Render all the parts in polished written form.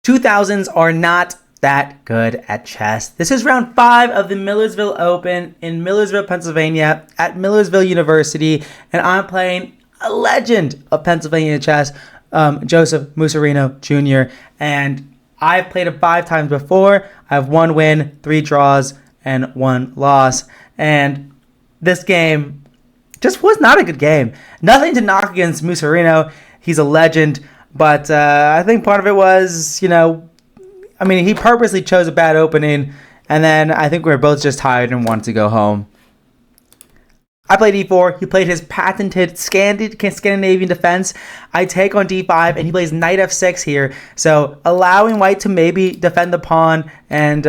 2000s are not that good at chess. This is round 5 of the Millersville Open in Millersville, Pennsylvania at Millersville University, and I'm playing a legend of Pennsylvania chess, Joseph Musarino Jr., and I've played him 5 times before. I have 1 win, 3 draws, and 1 loss, and this game just was not a good game. Nothing to knock against Musarino. He's a legend, but I think part of it was, he purposely chose a bad opening, and then I think we were both just tired and wanted to go home. I played e4. He played his patented Scandinavian defense. I take on d5, and he plays knight f6 here, so allowing white to maybe defend the pawn, and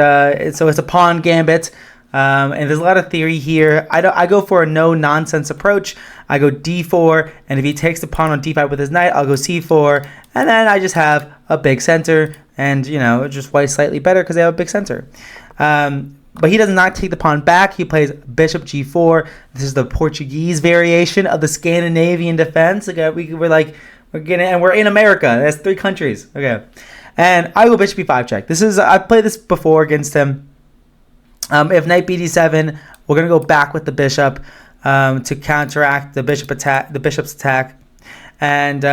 so it's a pawn gambit. And there's a lot of theory here. I go for a no-nonsense approach. I go d4, and if he takes the pawn on d5 with his knight, I'll go c4, and then I just have a big center, and, just white slightly better because they have a big center. But he does not take the pawn back. He plays bishop g4. This is the Portuguese variation of the Scandinavian defense. Okay, we're in America. That's 3 countries. Okay, and I go bishop b5 check. I've played this before against him. If knight bd7, we're gonna go back with the bishop to counteract the bishop's attack. And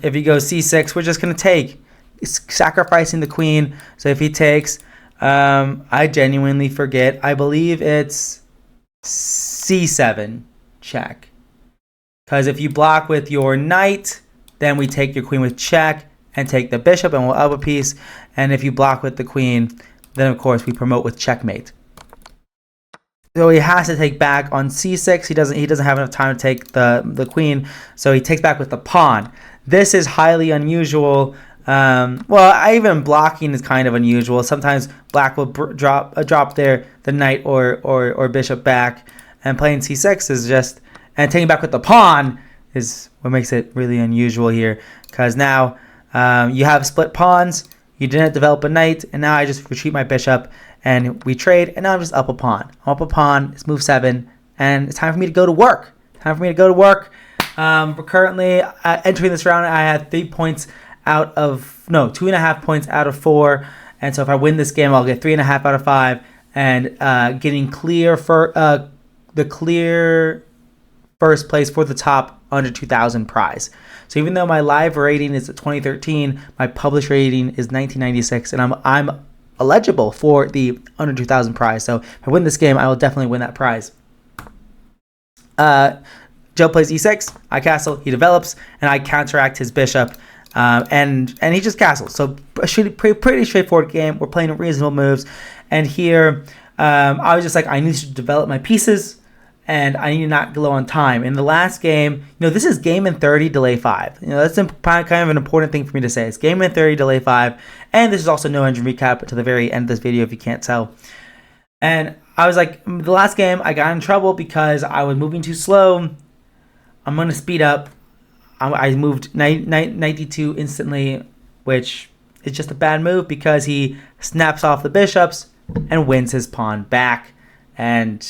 if he goes c6, we're just gonna take, sacrificing the queen. So if he takes, I genuinely forget. I believe it's c7 check. Because if you block with your knight, then we take your queen with check and take the bishop, and we'll up a piece. And if you block with the queen, then of course we promote with checkmate. So he has to take back on c6. He doesn't have enough time to take the queen, so he takes back with the pawn. This is highly unusual. Even blocking is kind of unusual. Sometimes black will drop the knight or bishop back, and playing c6 is just, and taking back with the pawn is what makes it really unusual here, because now you have split pawns. You didn't develop a knight, and now I just retreat my bishop, and we trade, and now I'm just up a pawn. I'm up a pawn, it's move 7, and it's time for me to go to work. We're currently entering this round. I had 2.5 points out of 4, and so if I win this game, I'll get 3.5 out of 5, and getting the clear first place for the top under 2,000 prize. So even though my live rating is 2013, my published rating is 1996, and I'm eligible for the under 2,000 prize. So if I win this game, I will definitely win that prize. Joe plays e6, I castle, he develops, and I counteract his bishop, and he just castles. So pretty straightforward game. We're playing reasonable moves, and here I was just like, I need to develop my pieces, and I need to not go on time. In the last game, this is game in 30, delay 5. That's kind of an important thing for me to say. It's game in 30, delay 5. And this is also no engine recap to the very end of this video if you can't tell. And I was like, the last game, I got in trouble because I was moving too slow. I'm going to speed up. I moved knight d2 instantly, which is just a bad move because he snaps off the bishops and wins his pawn back. And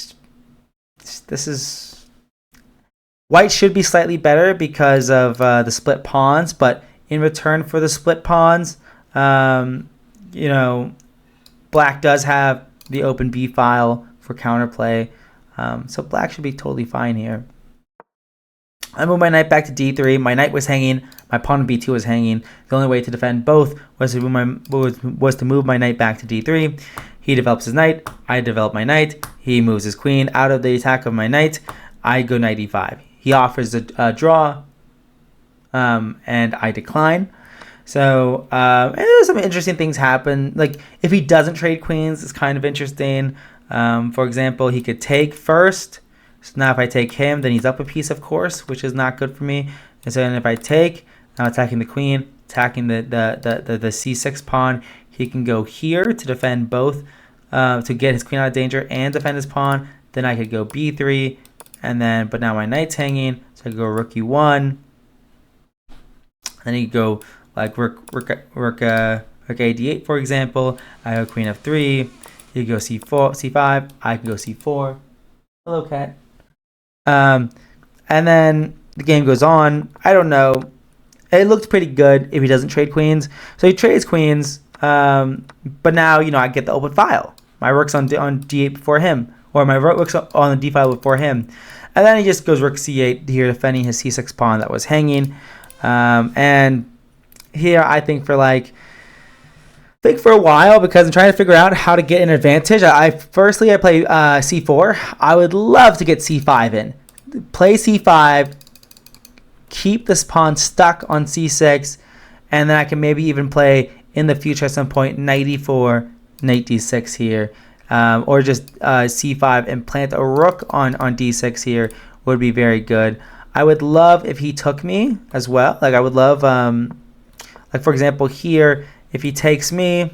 this is, white should be slightly better because of the split pawns, but in return for the split pawns, black does have the open b file for counterplay, so black should be totally fine here. I moved my knight back to d3. My knight was hanging. My pawn on b2 was hanging. The only way to defend both was to move my knight back to d3. He develops his knight. I develop my knight. He moves his queen out of the attack of my knight. I go knight e5. He offers a draw, and I decline. So there's some interesting things happen. Like if he doesn't trade queens, it's kind of interesting. For example, he could take first. So now if I take him, then he's up a piece, of course, which is not good for me. And so then if I take, now attacking the queen, attacking the c6 pawn, he can go here to defend both, to get his queen out of danger and defend his pawn. Then I could go b3, and then, but now my knight's hanging, so I could go rook e1. Then you go like rook a d8, for example. I have queen f3. You go c5. I can go c4. Hello, cat. And then the game goes on. I don't know. It looked pretty good if he doesn't trade queens. So he trades queens. But now, I get the open file. My rook's on d8 before him, or my rook's on the d file before him. And then he just goes rook c8 here, defending his c6 pawn that was hanging. And here I think for a while, because I'm trying to figure out how to get an advantage. Firstly I play c4. I would love to get c5 in. Play c5, keep this pawn stuck on c6, and then I can maybe even play in the future at some point knight e4, knight d6 here, or just c5 and plant a rook on d6 here would be very good. I would love if he took me as well. I would love, for example here, if he takes me,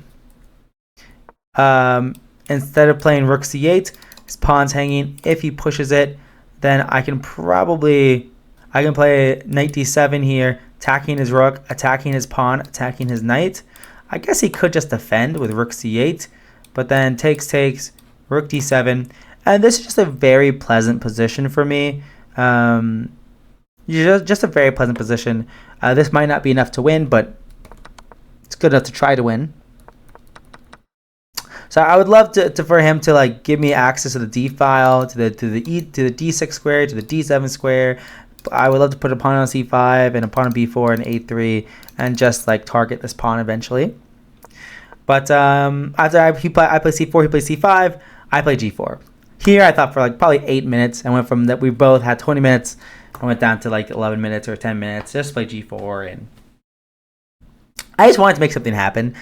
instead of playing rook c8, his pawn's hanging. If he pushes it, then I can play knight d7 here, attacking his rook, attacking his pawn, attacking his knight. I guess he could just defend with rook c8, but then takes, rook d7. And this is just a very pleasant position for me. Just a very pleasant position. This might not be enough to win, but it's good enough to try to win. So I would love for him to give me access to the d file, to the d6 square, to the d7 square. I would love to put a pawn on c5 and a pawn on b4 and a3 and just target this pawn eventually. But after I play c4, he plays c5, I play g4. Here I thought for probably 8 minutes. I went from that we both had 20 minutes. I went down to 11 minutes or 10 minutes. Just play g4, and I just wanted to make something happen.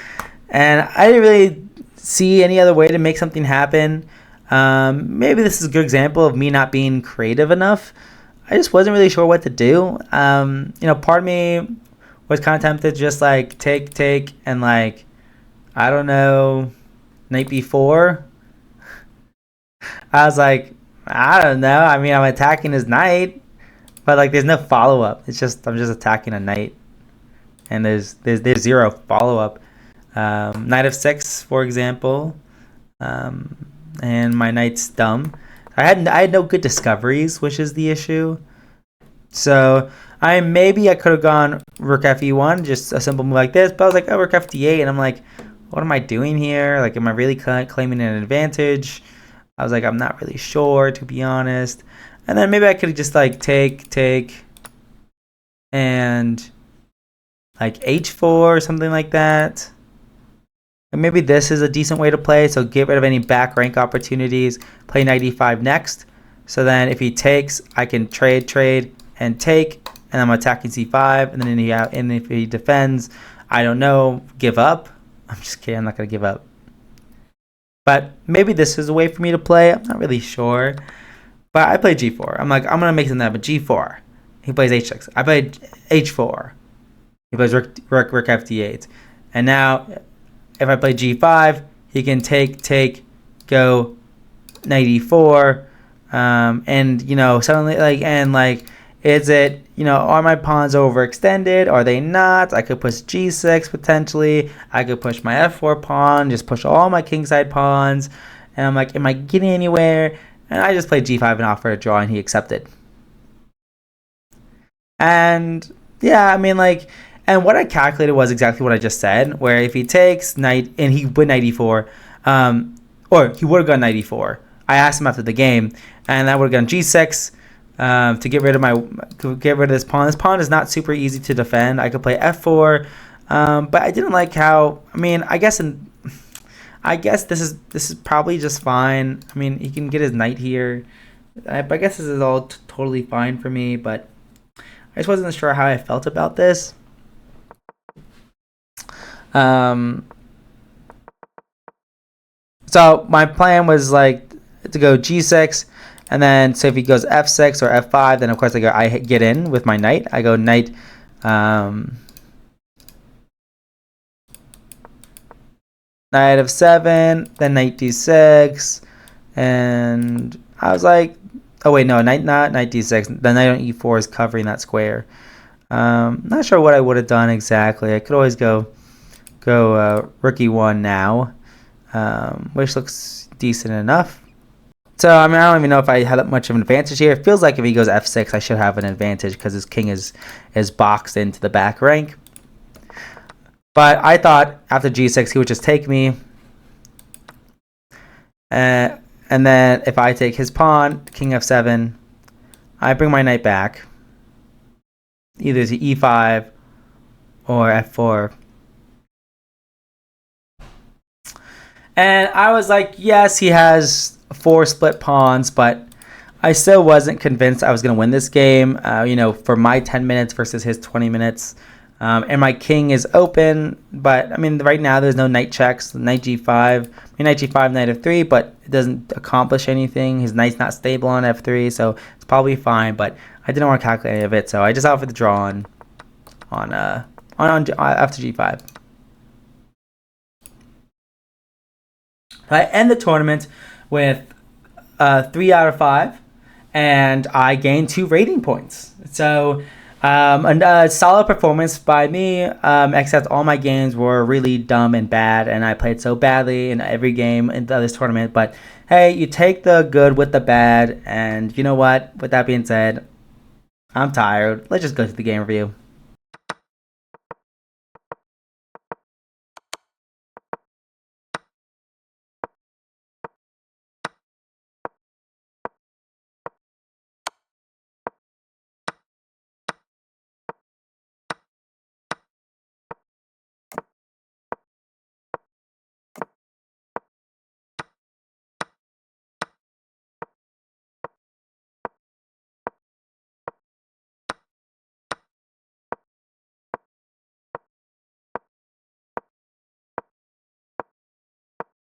And I didn't really see any other way to make something happen. Maybe this is a good example of me not being creative enough. I just wasn't really sure what to do. Part of me was kind of tempted to just take and I don't know, knight b4. I was I don't know. I mean, I'm attacking his knight, but there's no follow up. I'm just attacking a knight, and there's zero follow up. Knight of 6, for example, and my knight's dumb. I had no good discoveries, which is the issue. So maybe I could have gone rook fe1, just a simple move like this. But I was oh, rook fd8, and I'm what am I doing here? Am I really claiming an advantage? I was I'm not really sure, to be honest. And then maybe I could just take, and h4 or something like that. And maybe this is a decent way to play, so get rid of any back rank opportunities. Play knight e5 next. So then if he takes, I can trade, and take, and I'm attacking c5. And then if he defends, I don't know, give up. I'm just kidding, I'm not going to give up. But maybe this is a way for me to play. I'm not really sure. But I play g4. I'm going to make something happen. G4. He plays h6. I play h4. He plays rook fd8. And now, if I play g5, he can take, go knight e4. And, suddenly, is it, are my pawns overextended? Are they not? I could push g6 potentially. I could push my f4 pawn, just push all my kingside pawns. And I'm am I getting anywhere? And I just played g5 and offered a draw, and he accepted. And yeah, and what I calculated was exactly what I just said, where if he takes knight, and he would knight e4, or he would have gone knight e4. I asked him after the game, and I would have gone g6. To get rid of this pawn. This pawn is not super easy to defend. I could play f4, but I didn't like how. I guess this is probably just fine. He can get his knight here. I guess this is all totally fine for me, but I just wasn't sure how I felt about this. So my plan was to go g6. And then, so if he goes f6 or f5, then of course I get in with my knight. I go knight, knight of 7, then knight d6, and I was oh wait, no, knight d6. The knight on e4 is covering that square. Not sure what I would have done exactly. I could always go rook e1 now, which looks decent enough. So, I don't even know if I had that much of an advantage here. It feels like if he goes f6, I should have an advantage because his king is boxed into the back rank. But I thought after g6 he would just take me. And then if I take his pawn, king f7, I bring my knight back. Either to e5 or f4. And I was like, yes, he has 4 split pawns, but I still wasn't convinced I was going to win this game, for my 10 minutes versus his 20 minutes. And my king is open, but I mean, right now there's no knight checks. Knight g5, knight g5, knight f3, but it doesn't accomplish anything. His knight's not stable on f3, so it's probably fine. But I didn't want to calculate any of it, so I just offered the draw on after g5. I end the tournament with 3 out of 5, and I gained 2 rating points. So a solid performance by me, except all my games were really dumb and bad, and I played so badly in every game in this tournament. But hey, you take the good with the bad, and you know what? With that being said, I'm tired. Let's just go to the game review.